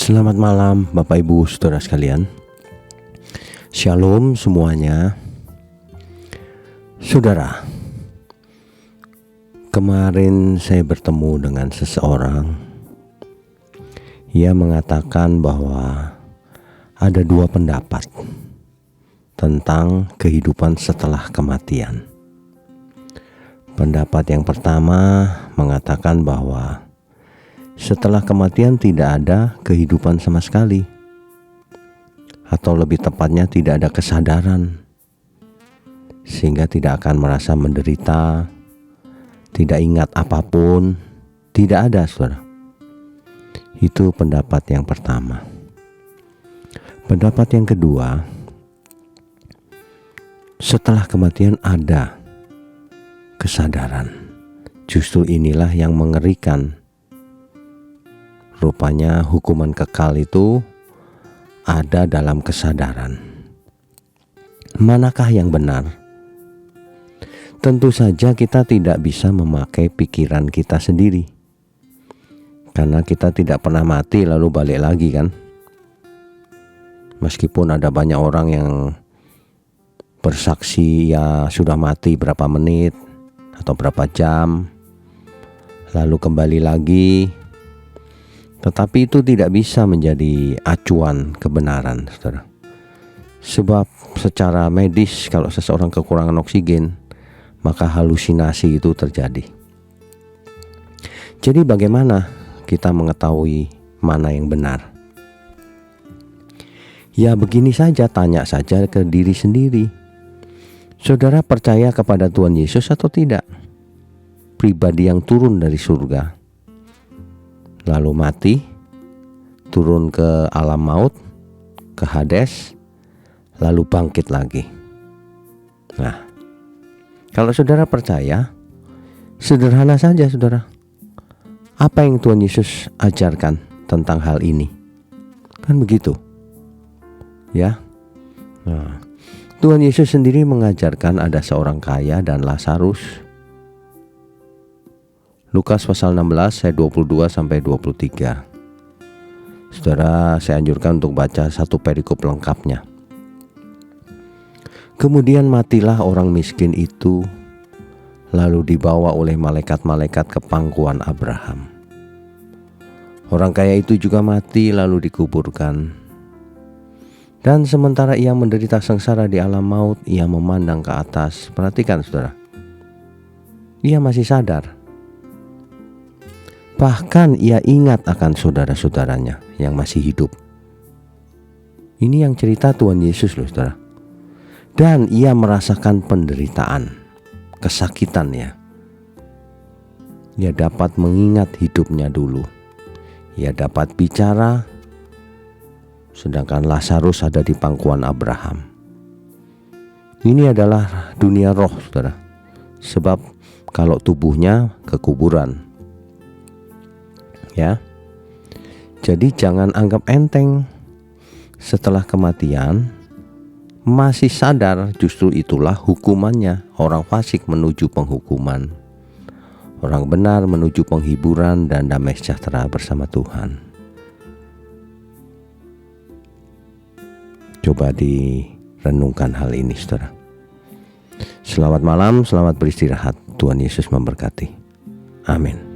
Selamat malam Bapak Ibu Saudara sekalian. Shalom semuanya. Saudara, kemarin saya bertemu dengan seseorang. Ia mengatakan bahwa ada dua pendapat tentang kehidupan setelah kematian. Pendapat yang pertama mengatakan bahwa setelah kematian tidak ada kehidupan sama sekali, atau lebih tepatnya tidak ada kesadaran, sehingga tidak akan merasa menderita, tidak ingat apapun, tidak ada, saudara. Itu pendapat yang pertama. Pendapat yang kedua, setelah kematian ada kesadaran. Justru inilah yang mengerikan. Rupanya hukuman kekal itu ada dalam kesadaran. Manakah yang benar? Tentu saja kita tidak bisa memakai pikiran kita sendiri, karena kita tidak pernah mati lalu balik lagi, kan? Meskipun ada banyak orang yang bersaksi ya sudah mati berapa menit atau berapa jam, lalu kembali lagi. Tetapi itu tidak bisa menjadi acuan kebenaran, saudara. Sebab secara medis kalau seseorang kekurangan oksigen, maka halusinasi itu terjadi. Jadi bagaimana kita mengetahui mana yang benar? Ya begini saja, tanya saja ke diri sendiri. Saudara percaya kepada Tuhan Yesus atau tidak? Pribadi yang turun dari surga, lalu mati, turun ke alam maut, ke Hades, lalu bangkit lagi. Nah, kalau saudara percaya, sederhana saja, saudara. Apa yang Tuhan Yesus ajarkan tentang hal ini? Kan begitu, ya. Nah, Tuhan Yesus sendiri mengajarkan ada seorang kaya dan Lazarus. Lukas pasal 16 ayat 22 sampai 23. Saudara, saya anjurkan untuk baca satu perikop lengkapnya. Kemudian matilah orang miskin itu, lalu dibawa oleh malaikat-malaikat ke pangkuan Abraham. Orang kaya itu juga mati lalu dikuburkan. Dan sementara ia menderita sengsara di alam maut, ia memandang ke atas. Perhatikan, saudara. Ia masih sadar. Bahkan ia ingat akan saudara-saudaranya yang masih hidup. Ini yang cerita Tuhan Yesus loh, saudara. Dan ia merasakan penderitaan, kesakitan ya. Ia dapat mengingat hidupnya dulu. Ia dapat bicara, sedangkan Lazarus ada di pangkuan Abraham. Ini adalah dunia roh, saudara. Sebab kalau tubuhnya ke kuburan, ya. Jadi jangan anggap enteng. Setelah kematian masih sadar, justru itulah hukumannya. Orang fasik menuju penghukuman, orang benar menuju penghiburan dan damai sejahtera bersama Tuhan. Coba direnungkan hal ini, saudara. Selamat malam, selamat beristirahat. Tuhan Yesus memberkati. Amin.